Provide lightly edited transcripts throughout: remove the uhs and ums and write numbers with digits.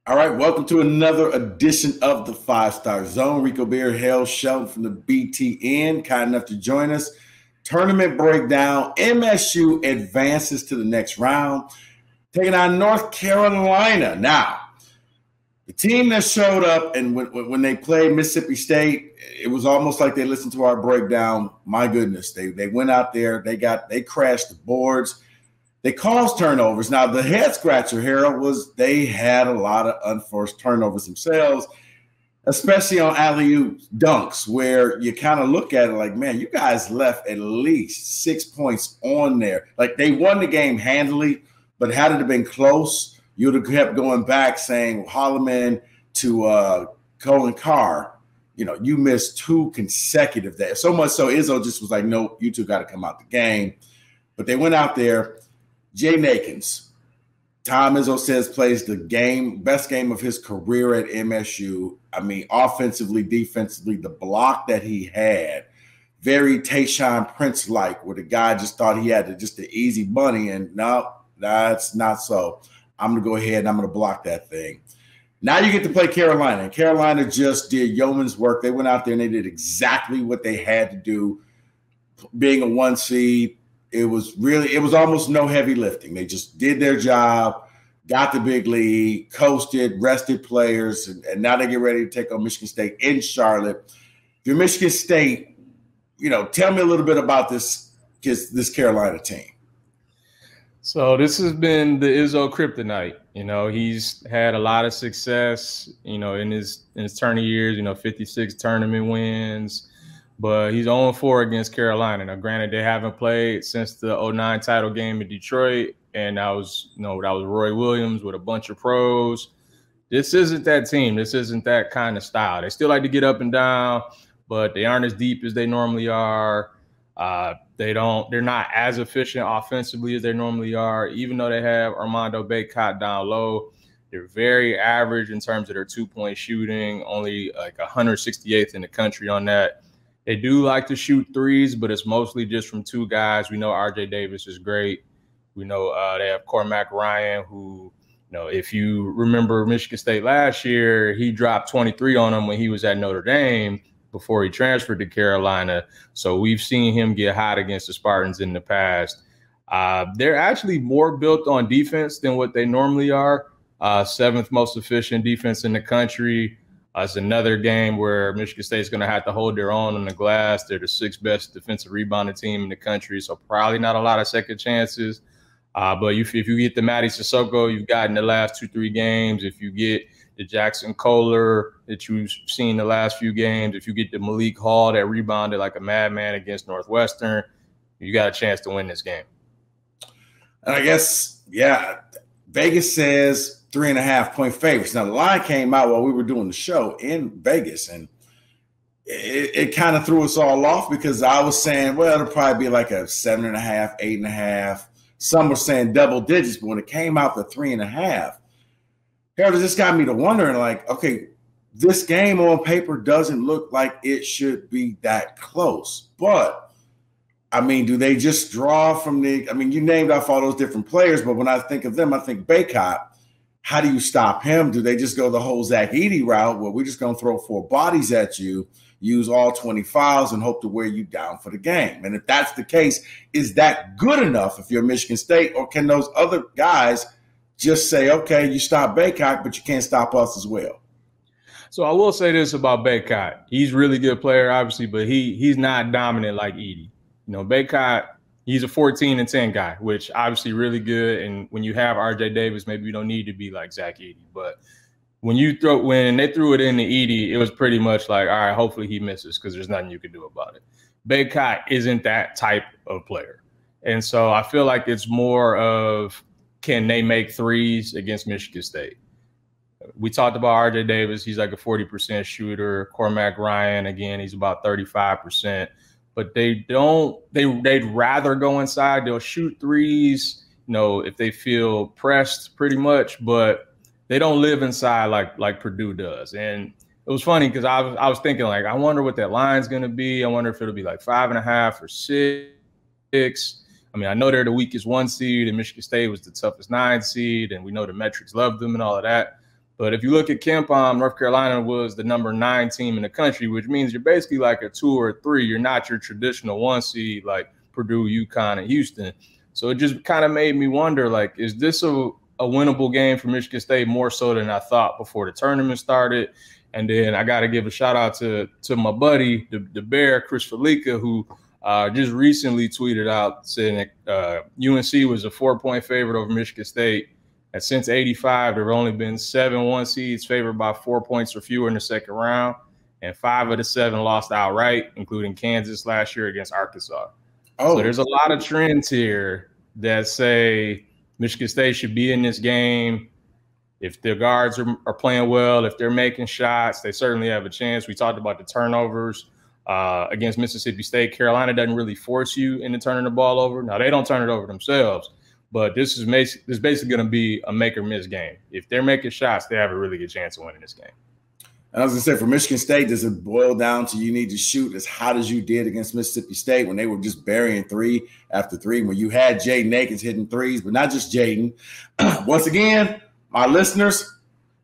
All right, welcome to another edition of the Five Star Zone. Rico Beard, Hale Shelton from the BTN, kind enough to join us. Tournament breakdown. MSU advances to the next round, taking on North Carolina. Now, the team that showed up and when they played Mississippi State, it was almost like they listened to our breakdown. My goodness, they went out there, they crashed the boards. They caused turnovers. Now, the head scratcher, Harold, was they had a lot of unforced turnovers themselves, especially on alley-oop dunks, where you kind of look at it like, man, you guys left at least 6 points on there. Like, they won the game handily, but had it been close, you would have kept going back saying, Holloman to Colin Carr, you missed two consecutive days. So much so Izzo just was like, nope, you two got to come out the game. But they went out there. Jay Nakins, Tom Izzo says, plays the best game of his career at MSU. I mean, offensively, defensively, the block that he had, very Tayshaun Prince-like, where the guy just thought he had just the easy money, and no, that's not so. I'm going to go ahead and I'm going to block that thing. Now you get to play Carolina, and Carolina just did yeoman's work. They went out there and they did exactly what they had to do, being a 1 seed. It was almost no heavy lifting. They just did their job, got the big lead, coasted, rested players, and now they get ready to take on Michigan State in Charlotte. If you're Michigan State, tell me a little bit about this Carolina team. So this has been the Izzo kryptonite. He's had a lot of success, in his tourney years, 56 tournament wins. But he's 0-4 against Carolina. Now, granted, they haven't played since the 2009 title game in Detroit, and that was Roy Williams with a bunch of pros. This isn't that team. This isn't that kind of style. They still like to get up and down, but they aren't as deep as they normally are. They're not as efficient offensively as they normally are, even though they have Armando Bacot down low. They're very average in terms of their two-point shooting, only like 168th in the country on that. They do like to shoot threes, but it's mostly just from two guys. We know RJ Davis is great. We know they have Cormac Ryan, who, if you remember Michigan State last year, he dropped 23 on them when he was at Notre Dame before he transferred to Carolina. So we've seen him get hot against the Spartans in the past. They're actually more built on defense than what they normally are. Seventh most efficient defense in the country. It's another game where Michigan State is going to have to hold their own on the glass. They're the sixth best defensive rebounding team in the country, so probably not a lot of second chances. But if you get the Matty Sissoko you've got in the last 2-3 games, if you get the Jackson Kohler that you've seen the last few games, if you get the Malik Hall that rebounded like a madman against Northwestern, you got a chance to win this game. And I guess, Vegas says 3.5-point favorites. Now, the line came out while we were doing the show in Vegas, and it kind of threw us all off because I was saying, well, it'll probably be like a 7.5, 8.5. Some were saying double digits, but when it came out to 3.5, Harold, this got me to wondering, like, okay, this game on paper doesn't look like it should be that close. But, I mean, do they just draw from you named off all those different players, but when I think of them, I think Bacot. How do you stop him? Do they just go the whole Zach Edey route where we're just going to throw 4 bodies at you, use all 20 fouls, and hope to wear you down for the game? And if that's the case, is that good enough if you're Michigan State, or can those other guys just say, okay, you stop Bacot, but you can't stop us as well? So I will say this about Bacot. He's a really good player, obviously, but he's not dominant like Edey. Bacot, he's a 14-10 guy, which obviously really good. And when you have RJ Davis, maybe you don't need to be like Zach Edey. But when they threw it into Edey, it was pretty much like, all right, hopefully he misses because there's nothing you can do about it. Bacot isn't that type of player. And so I feel like it's more of, can they make threes against Michigan State? We talked about RJ Davis. He's like a 40% shooter. Cormac Ryan, again, he's about 35%. But they'd rather go inside. They'll shoot threes, if they feel pressed pretty much, but they don't live inside like Purdue does. And it was funny because I was thinking, like, I wonder what that line's going to be. I wonder if it'll be like 5.5 or 6. I mean, I know they're the weakest 1 seed, and Michigan State was the toughest 9 seed, and we know the metrics love them and all of that. But if you look at KenPom, North Carolina was the number 9 team in the country, which means you're basically like a 2 or a 3. You're not your traditional 1 seed like Purdue, UConn, and Houston. So it just kind of made me wonder, like, is this a winnable game for Michigan State more so than I thought before the tournament started? And then I got to give a shout out to my buddy, the Bear, Chris Felica, who just recently tweeted out saying that UNC was a 4-point favorite over Michigan State. And since 85, there have only been 7 1 seeds favored by 4 points or fewer in the second round. And 5 of the 7 lost outright, including Kansas last year against Arkansas. So there's a lot of trends here that say Michigan State should be in this game. If their guards are playing well, if they're making shots, they certainly have a chance. We talked about the turnovers against Mississippi State. Carolina doesn't really force you into turning the ball over. Now, they don't turn it over themselves, but this is basically going to be a make or miss game. If they're making shots, they have a really good chance of winning this game. And I was going to say, for Michigan State, does it boil down to you need to shoot as hot as you did against Mississippi State when they were just burying 3 after 3, when you had Jaden Akins hitting threes, but not just Jaden. Once again, my listeners,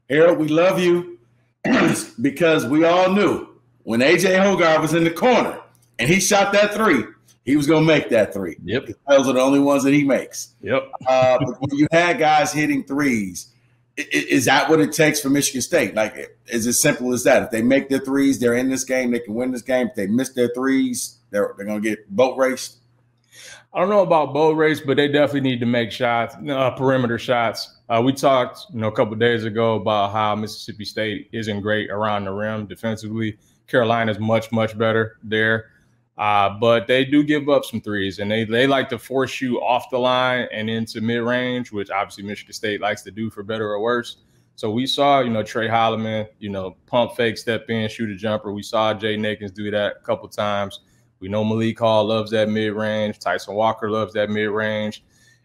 Harold, we love you because we all knew when A.J. Hogarth was in the corner and he shot that 3, he was going to make that 3. Yep. Those are the only ones that he makes. Yep. But when you had guys hitting threes, is that what it takes for Michigan State? Like, is as simple as that? If they make their threes, they're in this game. They can win this game. If they miss their threes, they're going to get boat raced. I don't know about boat race, but they definitely need to make shots, perimeter shots. We talked, a couple of days ago about how Mississippi State isn't great around the rim defensively. Carolina's much, much better there. But they do give up some threes, and they like to force you off the line and into mid-range, which obviously Michigan State likes to do for better or worse. So we saw, Trey Holloman, pump fake, step in, shoot a jumper. We saw Jaden Akins do that a couple times. We know Malik Hall loves that mid-range. Tyson Walker loves that mid-range.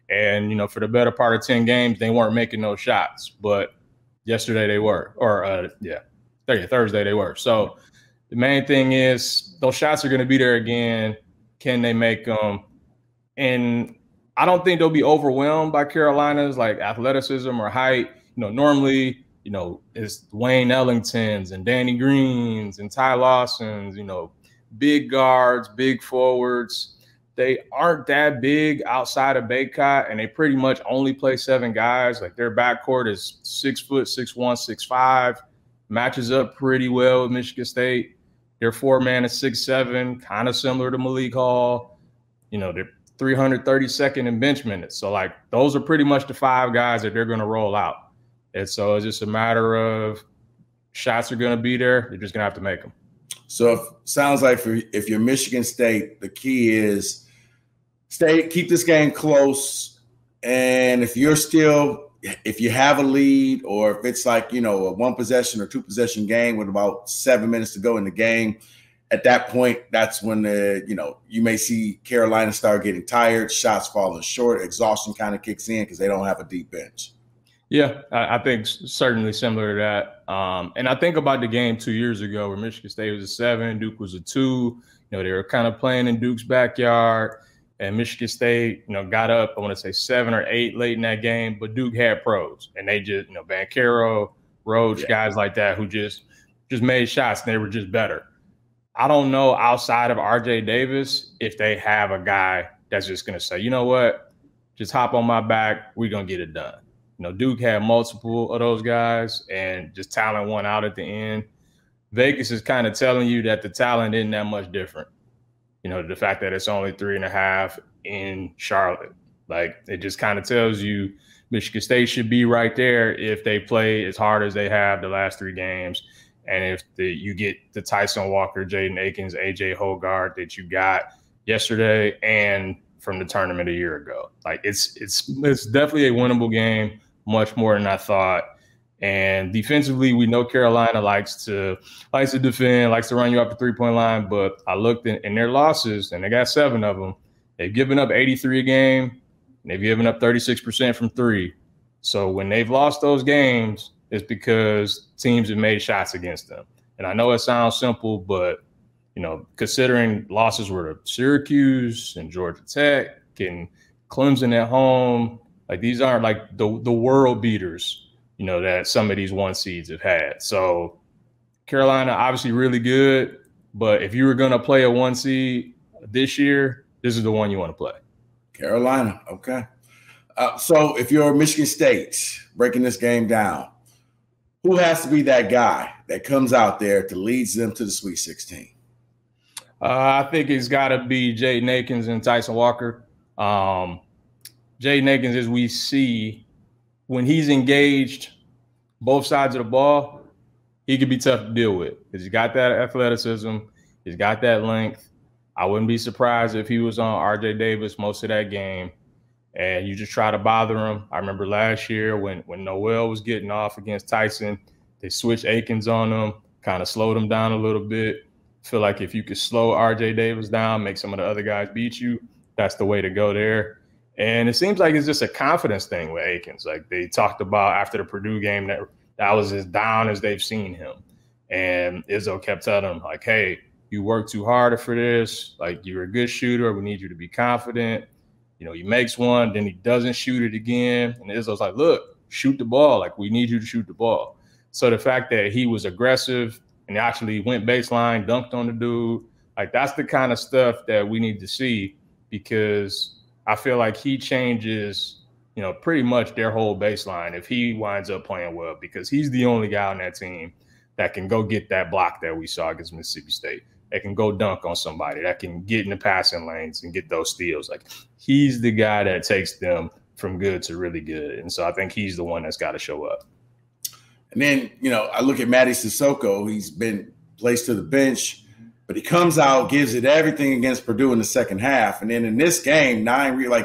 And, for the better part of 10 games, they weren't making those shots. But yesterday they were. Or, Thursday they were. So the main thing is those shots are going to be there again. Can they make them? And I don't think they'll be overwhelmed by Carolina's, like, athleticism or height. Normally, it's Wayne Ellingtons and Danny Greens and Ty Lawsons, big guards, big forwards. They aren't that big outside of Baycott, and they pretty much only play 7 guys. Like, their backcourt is 6 foot, 6'1", 6'5", matches up pretty well with Michigan State. Their 4-man is 6'7", kind of similar to Malik Hall. They're 332nd in bench minutes. So, like, those are pretty much the 5 guys that they're going to roll out. And so it's just a matter of shots are going to be there. They're just going to have to make them. So sounds like if you're Michigan State, the key is keep this game close. And if you have a lead, or if it's like, a 1 possession or 2 possession game with about 7 minutes to go in the game, at that point, that's when you may see Carolina start getting tired, shots falling short, exhaustion kind of kicks in because they don't have a deep bench. Yeah, I think certainly similar to that. And I think about the game 2 years ago where Michigan State was a 7, Duke was a 2. They were kind of playing in Duke's backyard, and Michigan State, got up, I want to say 7 or 8 late in that game, but Duke had pros, and they just, Banchero, Roach, guys like that who just made shots, and they were just better. I don't know outside of R.J. Davis if they have a guy that's just going to say, you know what, just hop on my back, we're going to get it done. Duke had multiple of those guys, and just talent won out at the end. Vegas is kind of telling you that the talent isn't that much different. The fact that it's only 3.5 in Charlotte. Like, it just kind of tells you Michigan State should be right there if they play as hard as they have the last 3 games. And if you get the Tyson Walker, Jaden Akins, A.J. Hogarth that you got yesterday and from the tournament a year ago. Like, it's definitely a winnable game, much more than I thought. And defensively, we know Carolina likes to defend, likes to run you off the 3-point line. But I looked in their losses, and they got 7 of them. They've given up 83 a game, and they've given up 36% from 3. So when they've lost those games, it's because teams have made shots against them. And I know it sounds simple, but considering losses were to Syracuse and Georgia Tech and Clemson at home, like, these aren't like the world beaters that some of these 1 seeds have had. So Carolina, obviously really good, but if you were going to play a 1 seed this year, this is the one you want to play. Carolina, okay. So if you're Michigan State, breaking this game down, who has to be that guy that comes out there to lead them to the Sweet 16? I think it's got to be Jaden Akins and Tyson Walker. Jaden Akins, as we see, when he's engaged both sides of the ball, he could be tough to deal with because he's got that athleticism. He's got that length. I wouldn't be surprised if he was on R.J. Davis most of that game and you just try to bother him. I remember last year when Noel was getting off against Tyson, they switched Akins on him, kind of slowed him down a little bit. Feel like if you could slow R.J. Davis down, make some of the other guys beat you, that's the way to go there. And it seems like it's just a confidence thing with Akins. Like they talked about after the Purdue game that was as down as they've seen him. And Izzo kept telling him, like, hey, you work too hard for this. Like, you're a good shooter. We need you to be confident. He makes one, then he doesn't shoot it again. And Izzo's like, look, shoot the ball. Like, we need you to shoot the ball. So the fact that he was aggressive and actually went baseline, dunked on the dude, like that's the kind of stuff that we need to see because I feel like he changes, pretty much their whole baseline if he winds up playing well because he's the only guy on that team that can go get that block that we saw against Mississippi State, that can go dunk on somebody, that can get in the passing lanes and get those steals. Like he's the guy that takes them from good to really good. And so I think he's the one that's got to show up. And then, I look at Matty Sissoko. He's been placed to the bench, but he comes out, gives it everything against Purdue in the second half. And then in this game,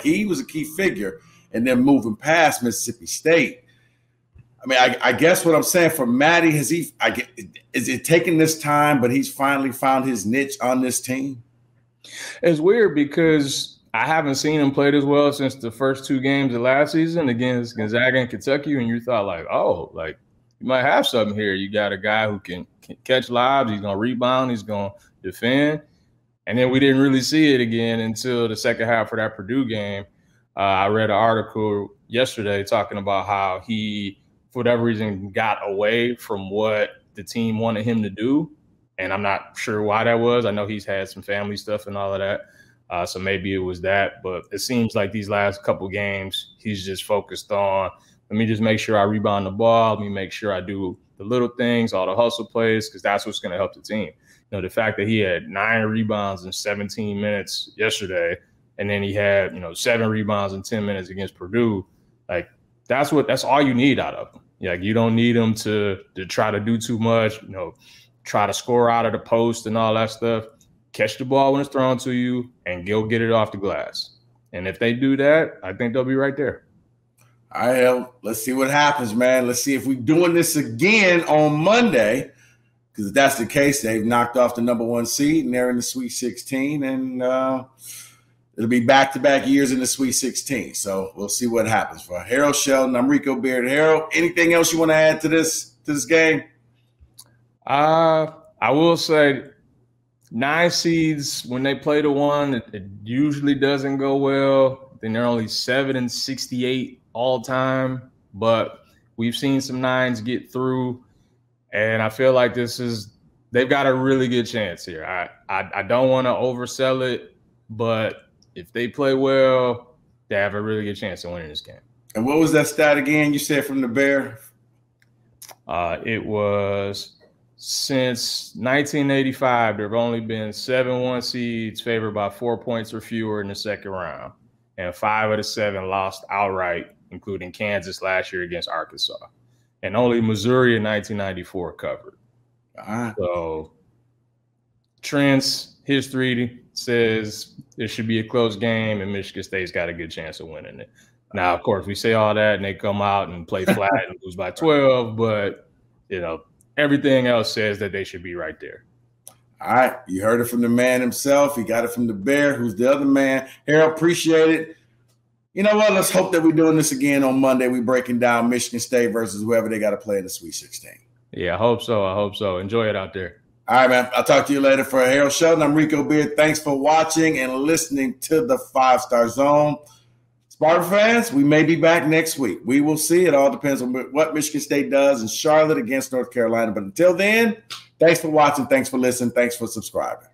he was a key figure and then moving past Mississippi State. I mean, I guess what I'm saying for Matty, is it taking this time, but he's finally found his niche on this team? It's weird because I haven't seen him play this well since the first 2 games of last season against Gonzaga and Kentucky. And you thought you might have something here. You got a guy who can catch lobs. He's going to rebound. He's going to defend. And then we didn't really see it again until the second half of that Purdue game. I read an article yesterday talking about how he, for whatever reason, got away from what the team wanted him to do. And I'm not sure why that was. I know he's had some family stuff and all of that. So maybe it was that. But it seems like these last couple games, he's just focused on, let me just make sure I rebound the ball. Let me make sure I do the little things, all the hustle plays, because that's what's going to help the team. The fact that he had 9 rebounds in 17 minutes yesterday, and then he had, 7 rebounds in 10 minutes against Purdue, like that's all you need out of him. Like you don't need him to try to do too much, try to score out of the post and all that stuff. Catch the ball when it's thrown to you and go get it off the glass. And if they do that, I think they'll be right there. All right, let's see what happens, man. Let's see if we're doing this again on Monday, because if that's the case, they've knocked off the number 1 seed and they're in the Sweet 16, and it'll be back-to-back years in the Sweet 16. So we'll see what happens. For Harold Sheldon, I'm Rico Beard. Harold, anything else you want to add to this game? I will say 9 seeds, when they play the 1, it usually doesn't go well. Then they're only 7-68 all time, but we've seen some 9s get through, and I feel like they've got a really good chance here. I don't want to oversell it, but if they play well, they have a really good chance of winning this game. And what was that stat again you said from the Bear? It was since 1985, there have only been 7 1 seeds favored by 4 points or fewer in the second round, and 5 of the 7 lost outright, including Kansas last year against Arkansas. And only Missouri in 1994 covered. So Trent's history says it should be a close game, and Michigan State's got a good chance of winning it. Now, of course, we say all that, and they come out and play flat and lose by 12, but, everything else says that they should be right there. All right, you heard it from the man himself. He got it from the Bear, who's the other man. Harold, appreciate it. You know what? Let's hope that we're doing this again on Monday. We're breaking down Michigan State versus whoever they got to play in the Sweet 16. Yeah, I hope so. Enjoy it out there. All right, man. I'll talk to you later. For Harold Sheldon, I'm Rico Beard. Thanks for watching and listening to the 5 Star Zone. It's Spartan fans, we may be back next week. We will see. It all depends on what Michigan State does in Charlotte against North Carolina. But until then, thanks for watching. Thanks for listening. Thanks for subscribing.